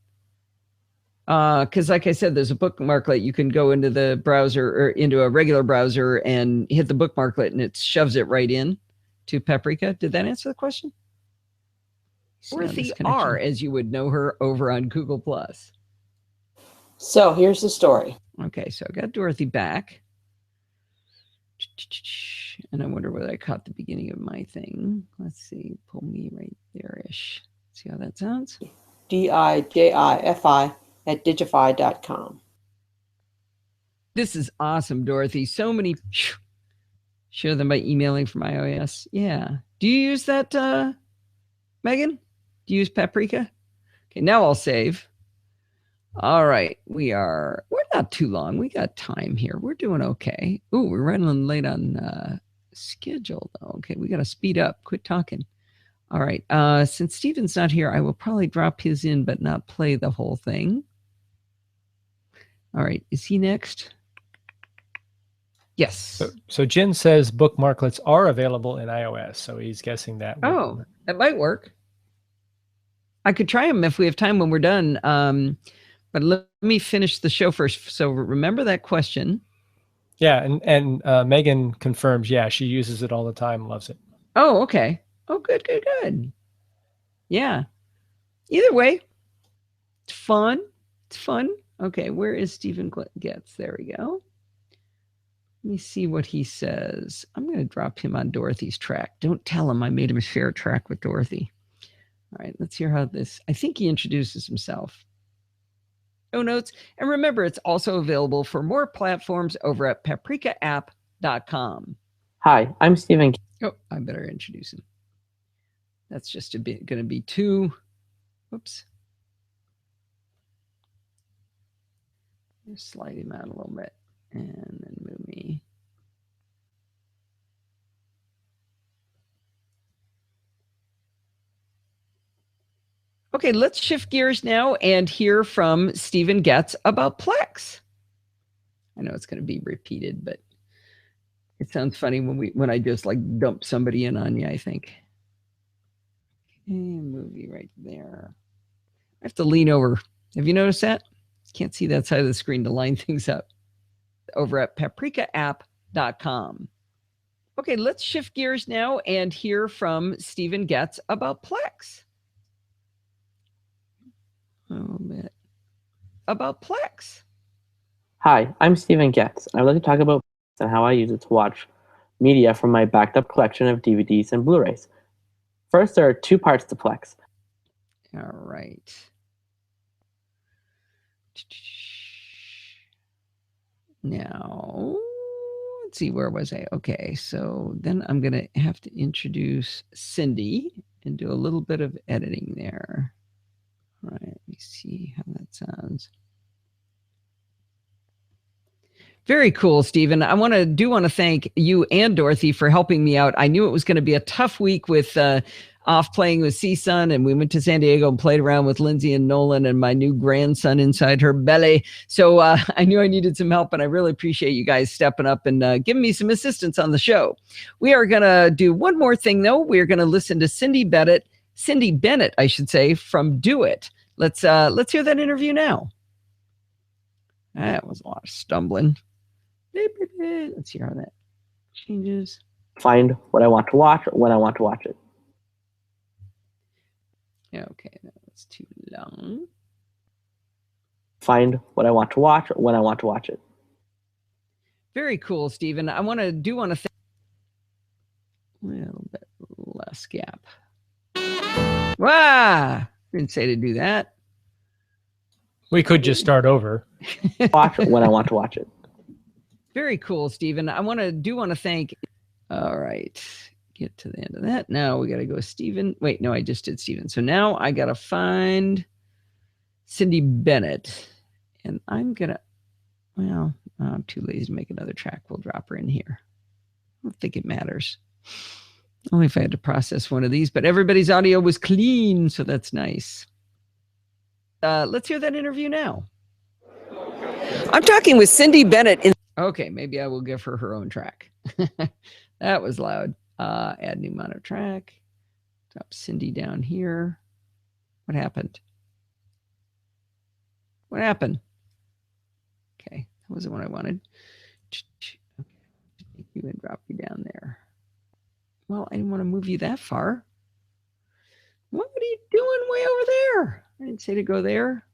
B: Because like I said, there's a bookmarklet. You can go into the browser or into a regular browser and hit the bookmarklet and it shoves it right in to Paprika. Did that answer the question? Dorothy R, as you would know her over on Google+.
C: So here's the story.
B: Okay, so I got Dorothy back. And I wonder whether I caught the beginning of my thing. Let's see, pull me right there-ish. See how that sounds? DIJIFI@digify.com. This is awesome, Dorothy. So many... Share them by emailing from iOS. Yeah. Do you use that, Megan? Do you use Paprika? Okay, now I'll save. All right, we're not too long. We got time here. We're doing okay. Ooh, we're running late on schedule, though. Okay, we got to speed up. Quit talking. All right, since Steven's not here, I will probably drop his in, but not play the whole thing. All right, is he next? Yes.
A: So Jen says bookmarklets are available in iOS, so he's guessing that.
B: Oh, that might work. I could try them if we have time when we're done. But let me finish the show first. So remember that question.
A: Yeah, and Megan confirms, yeah, she uses it all the time, loves it.
B: Oh, okay. Oh, good. Yeah. Either way, it's fun. Okay, where is Stephen Getz? There we go. Let me see what he says. I'm going to drop him on Dorothy's track. Don't tell him I made him share a track with Dorothy. All right, let's hear how this... I think he introduces himself. Show notes. And remember, it's also available for more platforms over at paprikaapp.com.
D: Hi, I'm Stephen.
B: Oh, I better introduce him. That's just going to be two. Whoops. Just slide him out a little bit and then move me. Okay, let's shift gears now and hear from Stephen Getz about Plex. I know it's going to be repeated, but it sounds funny when I just like dump somebody in on you, I think. Okay, movie right there. I have to lean over. Have you noticed that? Can't see that side of the screen to line things up. Over at paprikaapp.com. Okay, let's shift gears now and hear from Stephen Getz about Plex. little bit about Plex.
D: Hi, I'm Stephen Getz, and I would like to talk about Plex and how I use it to watch media from my backed up collection of DVDs and Blu-rays. First, there are two parts to Plex.
B: All right. Now, let's see, where was I? Okay, so then I'm going to have to introduce Cindy and do a little bit of editing there. All right, let me see how that sounds. Very cool, Stephen. I want to thank you and Dorothy for helping me out. I knew it was going to be a tough week with off playing with CSUN, and we went to San Diego and played around with Lindsay and Nolan and my new grandson inside her belly. So I knew I needed some help, and I really appreciate you guys stepping up and giving me some assistance on the show. We are going to do one more thing, though. We're going to listen to Cindy Bennett, I should say, from Do It. Let's hear that interview now. That was a lot of stumbling. Let's see how that changes.
D: Find what I want to watch when I want to watch it.
B: Okay, that was too long.
D: Find what I want to watch when I want to watch it.
B: Very cool, Stephen. I want to thank a little bit less gap. Wow! Didn't say to do that.
A: We could just start over.
D: Watch when I want to watch it.
B: Very cool, Stephen. I want to thank. All right, get to the end of that. Now we got to go Stephen. Wait, no, I just did Stephen. So now I got to find Cindy Bennett, and I'm gonna. Well, I'm too lazy to make another track. We'll drop her in here. I don't think it matters. Only if I had to process one of these, but everybody's audio was clean, so that's nice. Let's hear that interview now. I'm talking with Cindy Bennett. Okay, maybe I will give her her own track. That was loud. Add new mono track. Drop Cindy down here. What happened? What happened? Okay, that wasn't what I wanted. Okay, take you and drop you down there. Well, I didn't want to move you that far. What are you doing way over there? I didn't say to go there.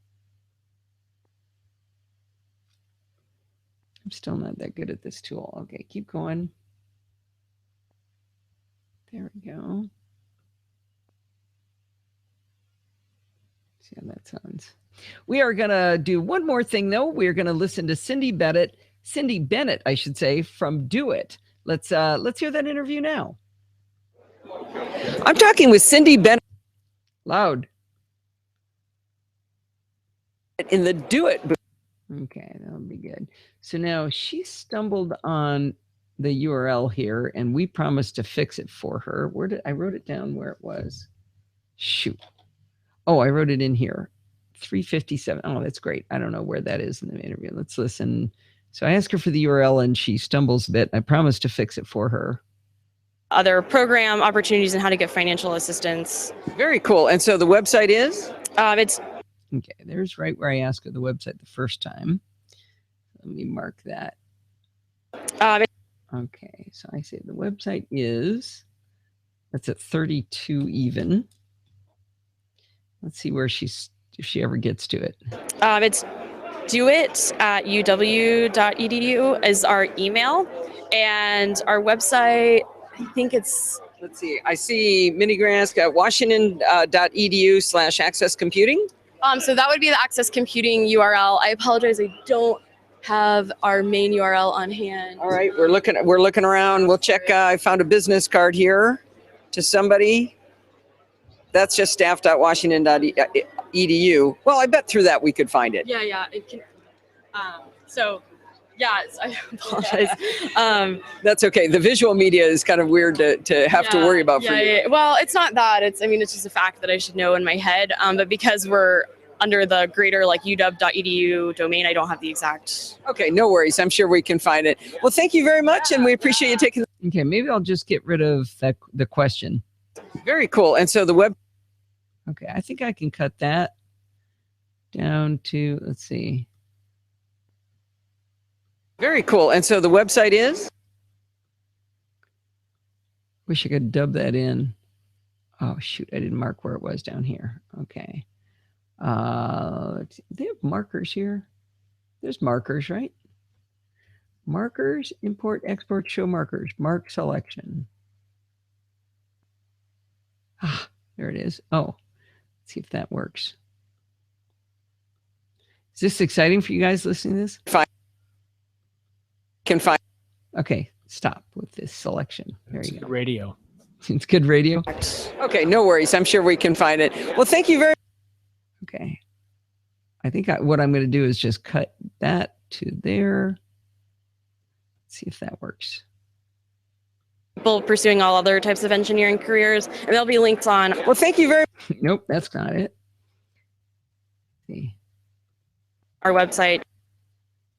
B: I'm still not that good at this tool. Okay, keep going. There we go. See how that sounds. We are going to do one more thing, though. We're going to listen to Cindy Bennett, I should say, from Do It. Let's hear that interview now. I'm talking with Cindy Bennett. Loud. In the Do It booth. Okay, that'll be good. So now she stumbled on the URL here, and we promised to fix it for her. Where did I wrote it down where it was? Shoot. Oh, I wrote it in here. 357. Oh, that's great. I don't know where that is in the interview. Let's listen. So I asked her for the URL, and she stumbles a bit. I promised to fix it for her.
E: Other program opportunities and how to get financial assistance.
B: Very cool. And so the website is?
E: It's
B: okay. There's right where I asked her the website the first time. Let me mark that. Okay, so I say the website is, that's at 32 even. Let's see where if she ever gets to it.
E: It's doit@uw.edu is our email, and our website, I think it's,
B: let's see, I see Minigrask at washington.edu/access computing.
E: so that would be the Access Computing URL. I apologize, I don't have our main URL on hand.
B: All right, we're looking around. We'll check. I found a business card here to somebody. That's just staff.washington.edu. Well, I bet through that we could find it.
E: Yeah, it can. So, yeah, I apologize.
B: That's okay. The visual media is kind of weird to have to worry about for you.
E: Yeah. Well, it's not that. It's just a fact that I should know in my head. But because we're under the greater uw.edu domain, I don't have the exact.
B: Okay, no worries. I'm sure we can find it. Well, thank you very much, and we appreciate you taking. Okay, maybe I'll just get rid of the question. Very cool. And so the web. Okay, I think I can cut that down to, let's see. Very cool. And so the website is? Wish I could dub that in. Oh, shoot. I didn't mark where it was down here. Okay. They have markers here. There's markers, right? Markers, import, export, show markers, mark selection. Ah, there it is. Oh, let's see if that works. Is this exciting for you guys listening to this? Okay, stop with this selection. There you go.
A: Radio.
B: It's good radio. Okay, no worries. I'm sure we can find it. Well, thank you very much. Okay. I think what I'm going to do is just cut that to there. Let's see if that works.
E: People pursuing all other types of engineering careers, and there'll be links on.
B: Well, thank you very much. Nope, that's not it. Let's see.
E: Our website.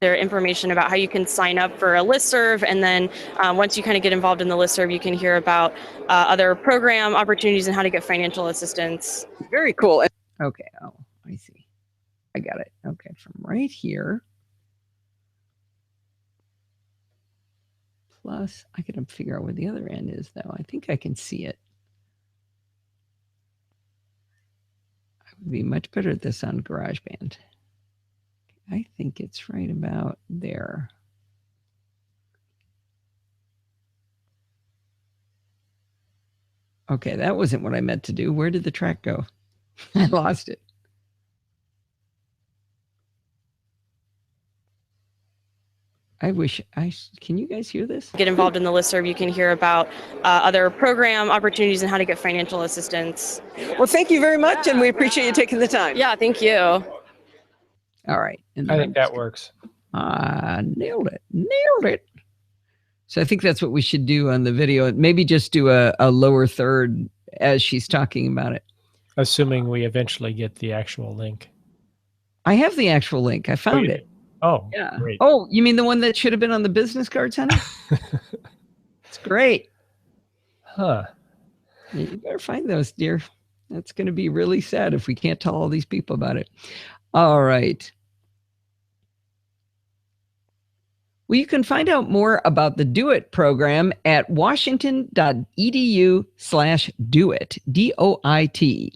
E: There information about how you can sign up for a listserv, and then once you kind of get involved in the listserv, you can hear about other program opportunities and how to get financial assistance.
B: Very cool. Okay. Oh, I see. I got it. Okay, from right here. Plus, I got to figure out where the other end is, though. I think I can see it. I would be much better at this on GarageBand. I think it's right about there. Okay, that wasn't what I meant to do. Where did the track go? I lost it. Can you guys hear this?
E: Get involved in the listserv, you can hear about other program opportunities and how to get financial assistance.
B: Well, thank you very much, and we appreciate you taking the time.
E: Yeah, thank you.
B: All right.
A: I think that works.
B: Nailed it. So I think that's what we should do on the video. Maybe just do a lower third as she's talking about it.
A: Assuming we eventually get the actual link.
B: I have the actual link. I found it.
A: Oh,
B: yeah.
A: Great.
B: Oh, you mean the one that should have been on the business cards, honey? It's great.
A: Huh.
B: You better find those, dear. That's going to be really sad if we can't tell all these people about it. All right. Well, you can find out more about the Do It program at washington.edu/doit, DOIT.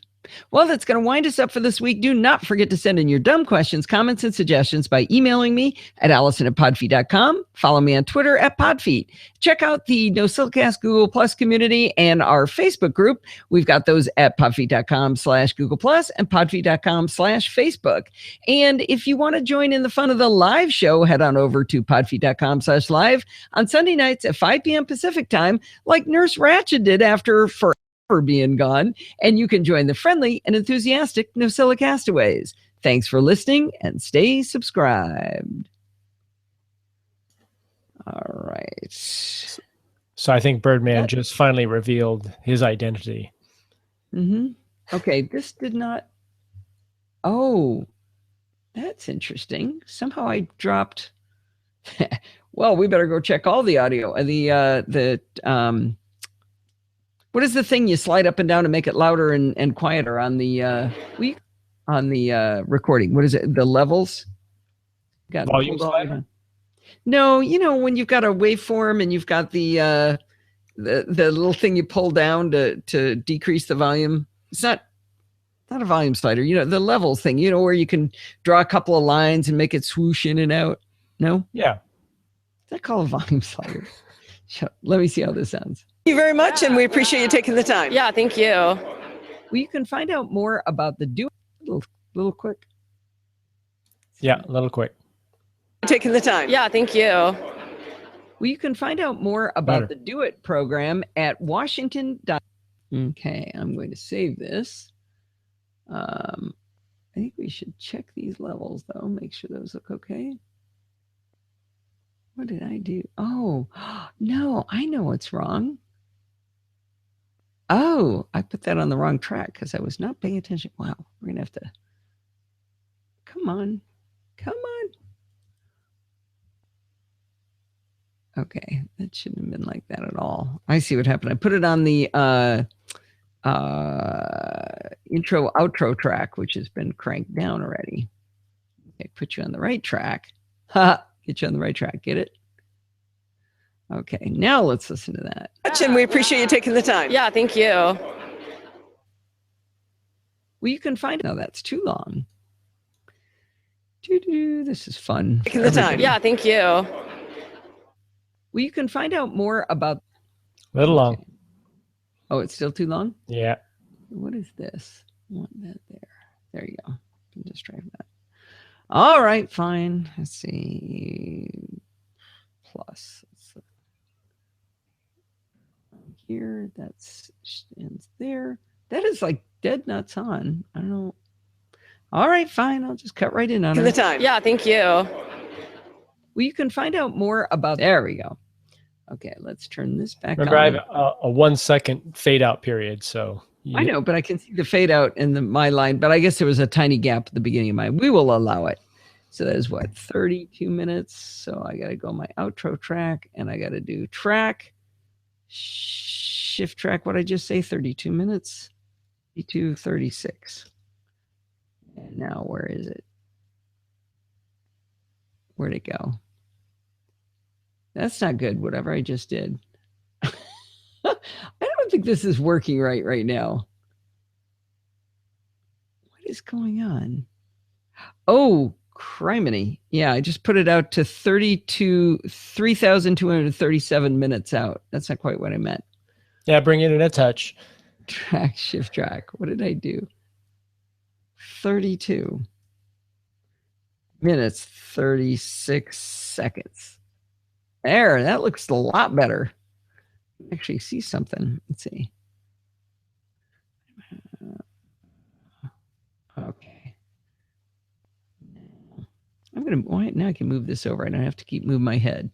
B: Well, that's going to wind us up for this week. Do not forget to send in your dumb questions, comments, and suggestions by emailing me at allison@podfeet.com. Follow me on Twitter @podfeet. Check out the NosillaCast Google Plus community and our Facebook group. We've got those at podfeet.com/Google Plus and podfeet.com/Facebook. And if you want to join in the fun of the live show, head on over to podfeet.com/live on Sunday nights at 5 p.m. Pacific time, like Nurse Ratched did after forever being gone, and you can join the friendly and enthusiastic Nosilla castaways. Thanks for listening, and stay subscribed. All right.
A: So I think Birdman just finally revealed his identity.
B: Okay, this did not. Oh, that's interesting. Somehow I dropped. Well, we better go check all the audio. What is the thing you slide up and down to make it louder and quieter on the recording? What is it? The levels? Got
A: volume slider?
B: No, you know when you've got a waveform and you've got the little thing you pull down to decrease the volume. It's not a volume slider. You know, the levels thing. You know where you can draw a couple of lines and make it swoosh in and out. No?
A: Yeah.
B: Is that called a volume slider? Let me see how this sounds. Thank you very much, and we appreciate you taking the time.
E: Yeah, thank you.
B: Well, you can find out more about the Do It. Little quick.
A: Yeah, a little quick.
B: Taking the time.
E: Yeah, thank you.
B: Well, you can find out more about the Do It program at Washington. Okay, I'm going to save this. I think we should check these levels, though. Make sure those look okay. What did I do? Oh, no, I know what's wrong. Oh, I put that on the wrong track because I was not paying attention. Wow, we're going to have to. Come on. Okay, that shouldn't have been like that at all. I see what happened. I put it on the intro outro track, which has been cranked down already. Okay, put you on the right track. Get you on the right track. Get it? Okay, now let's listen to that. And we appreciate you taking the time.
E: Yeah, thank you.
B: Well, you can find. No, that's too long. This is fun.
E: Taking the time. Yeah, thank you.
B: Well, you can find out more about.
A: Little long.
B: Oh, it's still too long?
A: Yeah.
B: What is this? I want that there. There you go. You can just try that. All right, fine. Let's see. Plus. Here, that's ends there. That is like dead nuts on. I don't know. All right, fine. I'll just cut right in on
E: The time. Yeah, thank you.
B: Well, you can find out more about. There we go. Okay, let's turn this back
A: Remember,
B: on.
A: I have a 1 second fade out period. So
B: I know, but I can see the fade out in my line. But I guess there was a tiny gap at the beginning of mine. We will allow it. So that is what, 32 minutes. So I got to go my outro track, and I got to do track. Shift track, what I just say, 32 minutes, 32, 36. And now where is it? Where'd it go? That's not good, whatever I just did. I don't think this is working right now. What is going on? Oh, criminy. Yeah, I just put it out to 3,237 minutes out. That's not quite what I meant.
A: Yeah, bring it in a touch.
B: Track, shift track. What did I do? 32 minutes, 36 seconds. There, that looks a lot better. Actually see something. Let's see. Okay. Now I can move this over. I don't have to keep moving my head.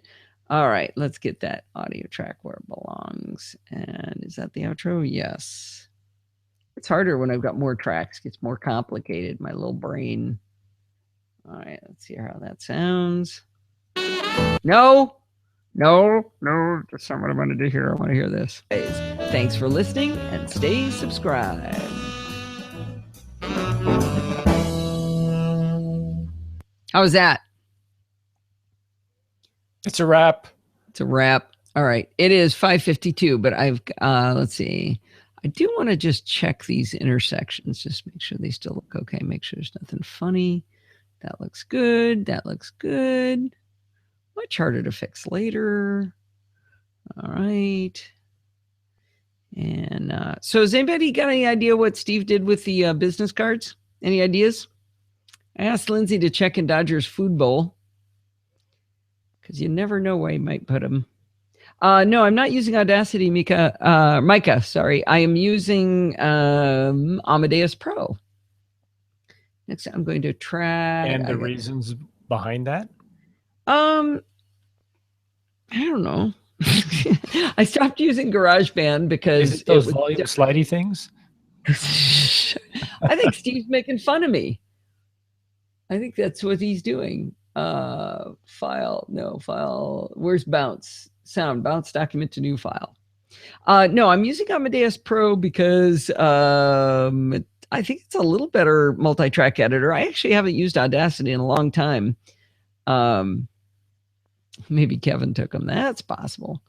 B: All right, let's get that audio track where it belongs. And is that the outro? Yes. It's harder when I've got more tracks. It gets more complicated, my little brain. All right, let's see how that sounds. No, that's not what I want to do here. I want to hear this. Thanks for listening and stay subscribed. How was that?
A: It's a wrap.
B: It's a wrap. All right. It is 5:52, but I've, let's see. I do want to just check these intersections. Just make sure they still look okay. Make sure there's nothing funny. That looks good. That looks good. Much harder to fix later. All right. And so has anybody got any idea what Steve did with the business cards? Any ideas? I asked Lindsay to check in Dodger's food bowl because you never know where he might put them. No, I'm not using Audacity, Micah, sorry. I am using Amadeus Pro. Next, I'm going to try.
A: And the reasons behind that?
B: I don't know. I stopped using GarageBand because
A: Is it those volume slidey things?
B: I think Steve's making fun of me. I think that's what he's doing. File. Where's bounce? Sound, bounce document to new file. No, I'm using Amadeus Pro because I think it's a little better multi-track editor. I actually haven't used Audacity in a long time. Maybe Kevin took them. That's possible.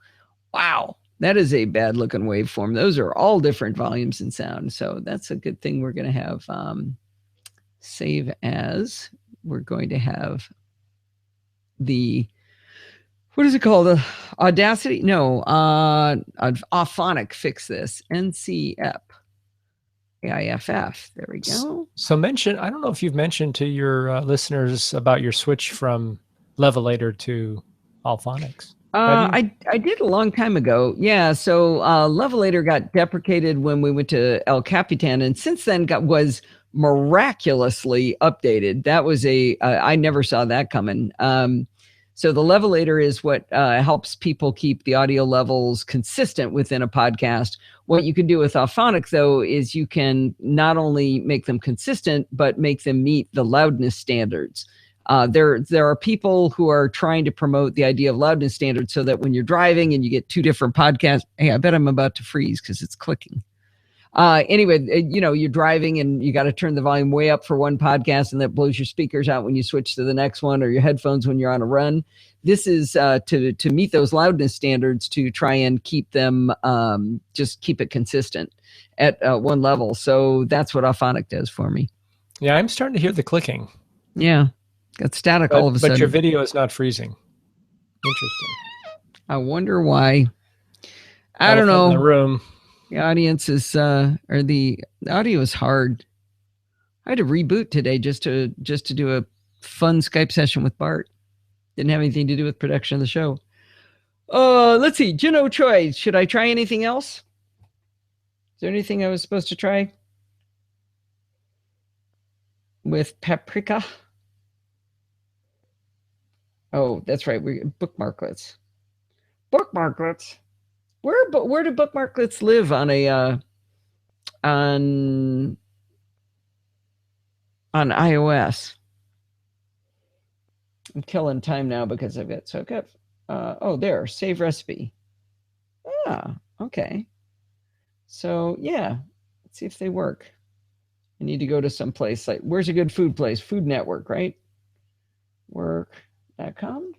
B: Wow. That is a bad looking waveform. Those are all different volumes and sound. So that's a good thing. We're going to have save as. We're going to have the, what is it called? Audacity? No, Auphonic fix this. NCF. AIFF. There we go.
A: So mention, I don't know if you've mentioned to your listeners about your switch from Levelator to Alphonics.
B: I did a long time ago. Yeah. So Levelator got deprecated when we went to El Capitan, and since then was miraculously updated. That was I never saw that coming. So the Levelator is what helps people keep the audio levels consistent within a podcast. What you can do with Auphonic, though, is you can not only make them consistent, but make them meet the loudness standards. There are people who are trying to promote the idea of loudness standards so that when you're driving and you get two different podcasts, hey, I bet I'm about to freeze because it's clicking. Anyway, you're driving and you got to turn the volume way up for one podcast, and that blows your speakers out when you switch to the next one, or your headphones when you're on a run. This is to meet those loudness standards, to try and keep them, just keep it consistent at one level. So that's what Auphonic does for me.
A: Yeah, I'm starting to hear the clicking.
B: Yeah, got static all of a sudden.
A: But your video is not freezing. Interesting.
B: I wonder why. I don't know.
A: In the room.
B: The audience is, or the audio is hard. I had to reboot today just to do a fun Skype session with Bart. Didn't have anything to do with production of the show. Let's see. Jino Choi, should I try anything else? Is there anything I was supposed to try with paprika? Oh, that's right. We bookmarklets. Bookmarklets. Where do bookmarklets live on a on iOS? I'm killing time now because I've got there, save recipe. Ah, okay. So yeah, let's see if they work. I need to go to some place like, where's a good food place? Food Network, right? Work.com.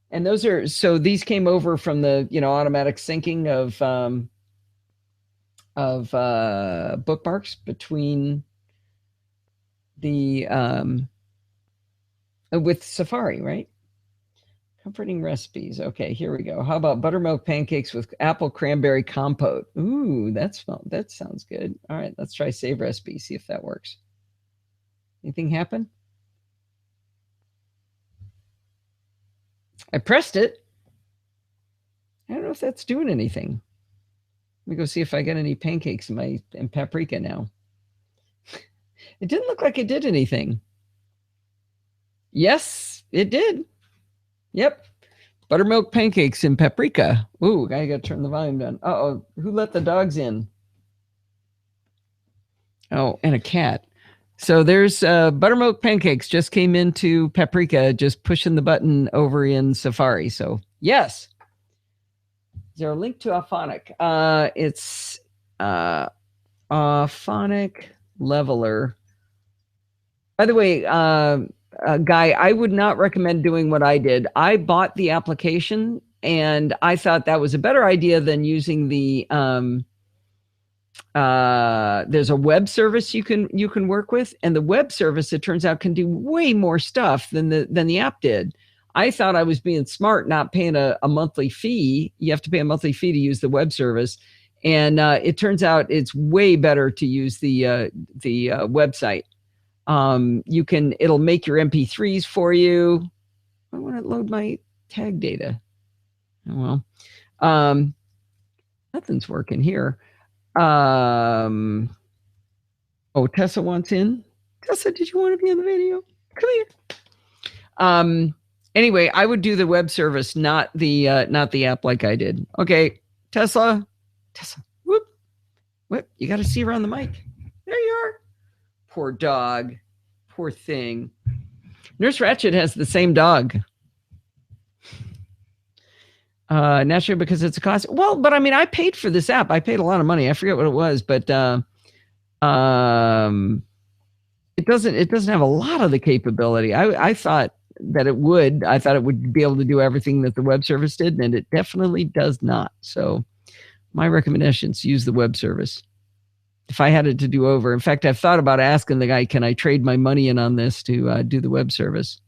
B: And these came over from the, automatic syncing of bookmarks between the, with Safari, right? Comforting recipes. Okay, here we go. How about buttermilk pancakes with apple cranberry compote? Ooh, that sounds good. All right, let's try save recipe, see if that works. Anything happen? I pressed it. I don't know if that's doing anything. Let me go see if I got any pancakes in paprika now. It didn't look like it did anything. Yes, it did. Yep. Buttermilk pancakes in paprika. Ooh, I got to turn the volume down. Uh-oh, who let the dogs in? Oh, and a cat. So there's buttermilk pancakes just came into paprika, just pushing the button over in Safari. So yes. Is there a link to Auphonic? It's Auphonic Leveler. By the way, Guy, I would not recommend doing what I did. I bought the application and I thought that was a better idea than using the there's a web service you can work with, and the web service, it turns out, can do way more stuff than the app did. I thought I was being smart, not paying a monthly fee. You have to pay a monthly fee to use the web service, and it turns out it's way better to use the website. It'll make your MP3s for you. I want to load my tag data. Oh, well, nothing's working here. Oh, Tessa wants in. Tessa, did you want to be in the video? Come here. Anyway, I would do the web service, not the app like I did. Okay, Tessa, whoop, you got to see her on the mic. There you are. Poor dog. Poor thing. Nurse Ratched has the same dog. Naturally, because it's a cost. Well, but I mean, I paid for this app. I paid a lot of money. I forget what it was, but it doesn't have a lot of the capability. I thought that it would. I thought it would be able to do everything that the web service did, and it definitely does not. So my recommendation is use the web service. If I had it to do over. In fact, I've thought about asking the guy, can I trade my money in on this to do the web service?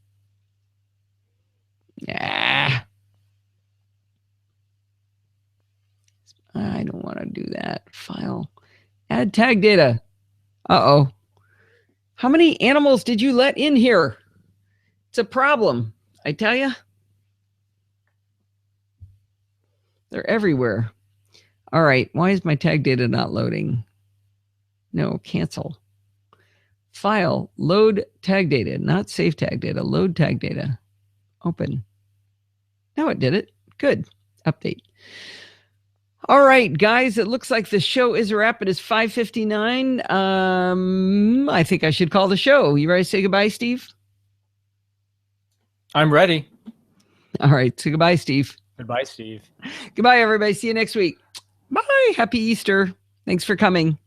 B: Yeah. I don't want to do that. File. Add tag data. Uh-oh. How many animals did you let in here? It's a problem, I tell you. They're everywhere. All right. Why is my tag data not loading? No, cancel. File, load tag data, not save tag data, load tag data. Open. Now it did it. Good. Update. All right, guys, it looks like the show is a wrap. It is 5:59. I think I should call the show. You ready to say goodbye, Steve?
A: I'm ready.
B: All right, so goodbye, Steve.
A: Goodbye, Steve.
B: Goodbye, everybody. See you next week. Bye. Happy Easter. Thanks for coming.